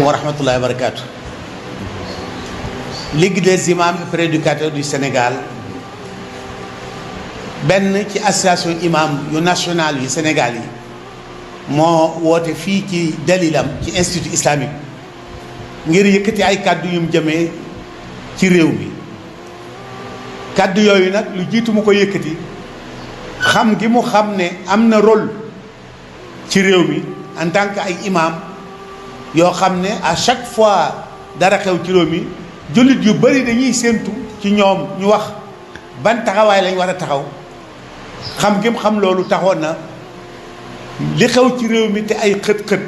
wa rahmatullahi wa barakatuh. Ligue des imams et prédicateurs du Sénégal benn ci association imam yu national yu Sénégal yi moo woote fii ci dalilam ci institut islamique ngir yëkkati ay kàddu yum jëmee ci réew mi. kàddu yooyu nag lu jiitu mu ko yëkkati xam gi mu xam ne am na rôle ci réew mi en tant que ay imam yoo xam ne à chaque fois dara xew ci réew mi jullit yu bari dañuy séentu ci ñoom ñu wax ban taxawaay lañ war a taxaw. xam gi mu xam loolu taxoon na li xew ci réew mi te ay xët-xët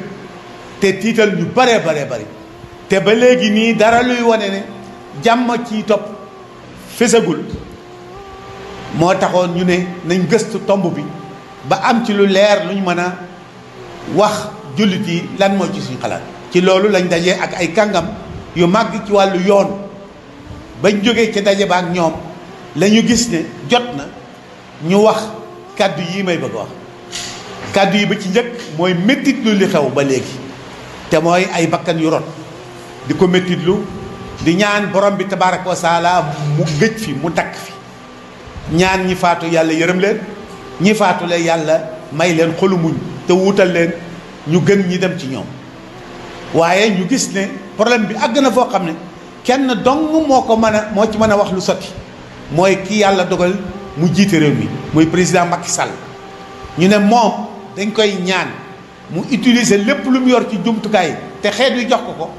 te tiital ñu baree bari te ba léegi nii dara luy wane ne jàmm ci topp fesagul moo taxoon ñu ne nañ gëstu tomb bi ba am ci lu leer luñ mën a wax jullit yi lan moo ci suñu xalaat. ci loolu lañ dajee ak ay kàngam yu màgg ci wàllu yoon bañ jógee ci daje ba ak ñoom la ñu gis ne jot na ñu wax kàddu yi may bëgg wax kàddu yi ba ci njëkk mooy méttitlu li xew ba léegi te mooy ay bakkan yu rot di ko méttitlu di ñaan borom bi tabaaraka wa taala mu gëj fi mu takk fi ñaan ñi faatu yàlla yërëm leen ñi faatu leen yàlla may leen xolu muñ te wuutal leen ñu gën ñi dem ci ñoom. waaye ñu gis ne problème bi àgg na foo xam ne kenn dong moo ci mën a wax lu sotti mooy ki yàlla dogal mu jiite réew mi muy président Macky Sall. ñu ne moom dañ koy ñaan mu utiliser lépp lu mu yor ci jumtukaay te xeet wi jox ko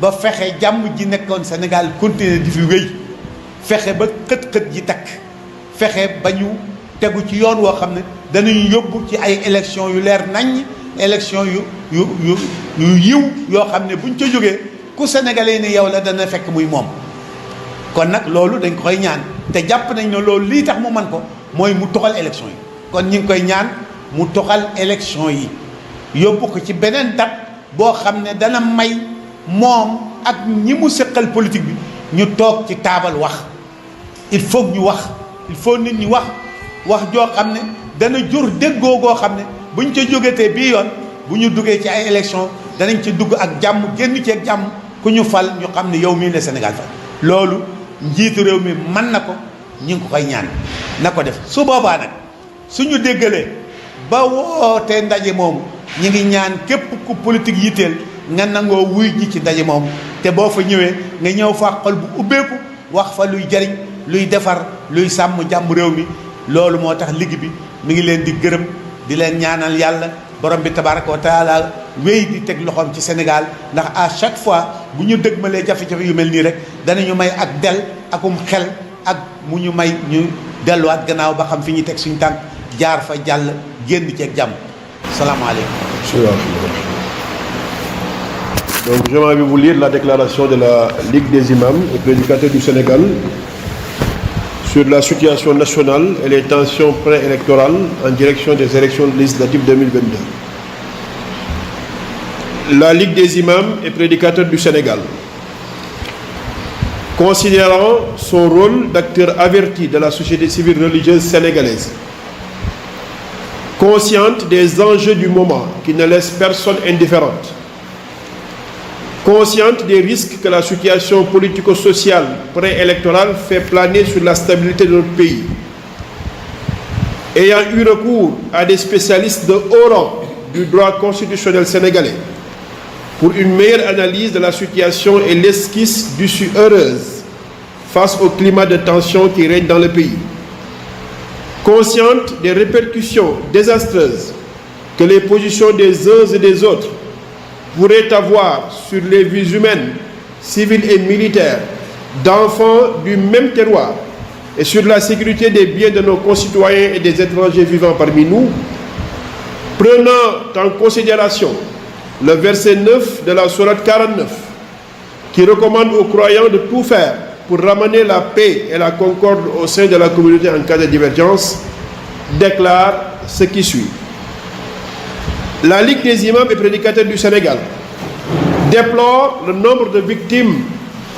ba fexe jàmm ji nekkoon Sénégal continuer di fi wéy fexe ba xët-xët ji takk fexe ba ñu tegu ci yoon woo xam ne danañu yóbbu ci ay élection yu leer naññ élection yu yiw yoo xam ne buñ ca jógee ku sénégalais ni yow la dana fekk muy moom. kon nag loolu dañ koy ñaan te jàpp nañ ne loolu lii tax mu man ko mooy mu toxal élection yi kon ñu ngi koy ñaan mu toxal élection yi yóbbu ko ci beneen date boo xam ne dana may moom ak ñi mu sëqal politique bi ñu toog ci taabal wax. il faut ñu wax il faut nit ñi wax joo xam ne dana jur déggoo goo xam ne buñ ca jógetee bii yoon bu ñu duggee ci ay élection danañ ci dugg ak jàmm génn ci ak jàmm ku ñu fal ñu xam ne yow mii la Sénégal fal loolu njiitu réew mi mën na ko ñu ngi ko koy ñaan na ko def su boobaa nag suñu déggalee ba wootee ndaje moomu ñu ngi ñaan képp ku politique yitteel nga nangoo wuy ji ci ndaje moomu te boo fa ñëwee nga ñëw fa xol bu ubbeeku wax fa luy jariñ luy defar luy sàmm jàmm réew mi loolu moo tax liggéey bi mi ngi leen di gërëm di leen ñaanal yàlla borom bi tabaaraka wa taala wéy di teg loxoom ci Sénégal ndax à chaque fois bu ñu dëgmalee jafe-jafe yu mel nii rek danañu may ak del akum xel ak mu ñu may ñu delluwaat gannaaw ba xam fi ñuy teg suñu tànk jaar fa jàll génn ci ak jàmm salaamaaleykum. Donc j'aimerais vous lire la déclaration de la Ligue des imams et prédicateurs du Sénégal sur la situation nationale et les tensions préélectorales en direction des élections législatives 2022. La Ligue des imams et prédicateurs du Sénégal, considérant son rôle d'acteur averti de la société civile religieuse sénégalaise, consciente des enjeux du moment qui ne laissent personne indifférente, consciente des risques que la situation politico-sociale préélectorale fait planer sur la stabilité de notre pays, ayant eu recours à des spécialistes de haut rang du droit constitutionnel sénégalais pour une meilleure analyse de la situation et l'esquisse d'issue heureuse face au climat de tension qui règne dans le pays, consciente des répercussions désastreuses que les positions des uns et des autres pourrait avoir sur les vies humaines, civiles et militaires d'enfants du même terroir et sur la sécurité des biens de nos concitoyens et des étrangers vivant parmi nous, prenant en considération le verset 9 de la sourate 49 qui recommande aux croyants de tout faire pour ramener la paix et la concorde au sein de la communauté en cas de divergence, déclare ce qui suit. La Ligue des imams et prédicateurs du Sénégal déplore le nombre de victimes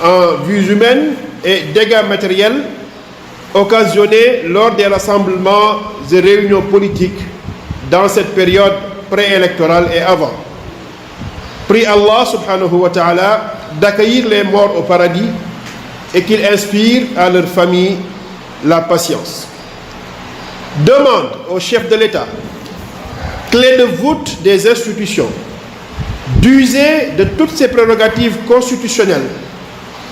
en vies humaines et dégâts matériels occasionnés lors des rassemblements et réunions politiques dans cette période préélectorale et avant. prie Allah subhanahu wa ta'ala d'accueillir les morts au paradis et qu'il inspire à leur famille la patience. Demande au chef de l'État, clé de voûte des institutions, d'user de toutes ses prérogatives constitutionnelles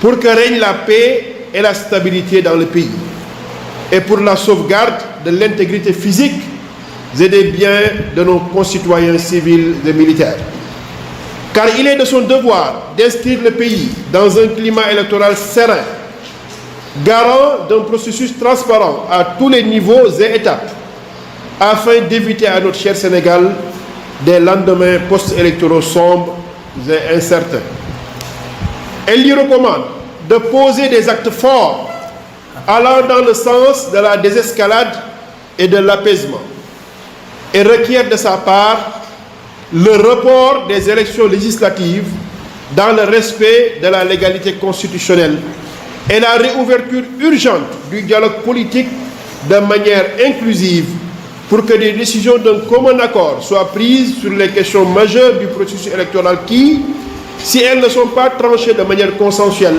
pour que règne la paix et la stabilité dans le pays et pour la sauvegarde de l'intégrité physique et des biens de nos concitoyens civils et militaires. Car il est de son devoir d'inscrire le pays dans un climat électoral serein, garant d'un processus transparent à tous les niveaux et étapes, afin d'éviter à notre cher Sénégal des lendemains post-électoraux sombres et incertains. Elle lui recommande de poser des actes forts allant dans le sens de la désescalade et de l'apaisement, et requiert de sa part le report des élections législatives dans le respect de la légalité constitutionnelle et la réouverture urgente du dialogue politique de manière inclusive pour que des décisions d'un commun accord soient prises sur les questions majeures du processus électoral qui, si elles ne sont pas tranchées de manière consensuelle,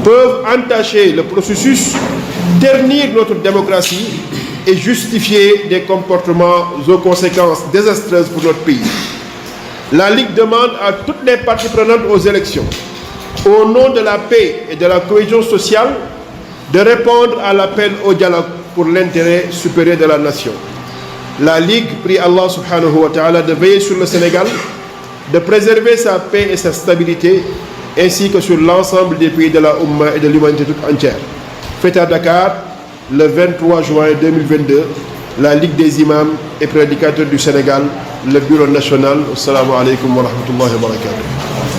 peuvent entacher le processus, ternir notre démocratie et justifier des comportements aux conséquences désastreuses pour notre pays. La Ligue demande à toutes les parties prenantes aux élections, au nom de la paix et de la cohésion sociale, de répondre à l'appel au dialogue pour l'intérêt supérieur de la nation. La Ligue prie Allah subhanahu wa ta'ala de veiller sur le Sénégal, de préserver sa paix et sa stabilité, ainsi que sur l'ensemble des pays de la Oumma et de l'humanité toute entière. Fête à Dakar, le 23 juin 2022, la Ligue des imams et prédicateurs du Sénégal, le bureau national. Assalamu alaikum wa rahmatullahi wa barakatuh.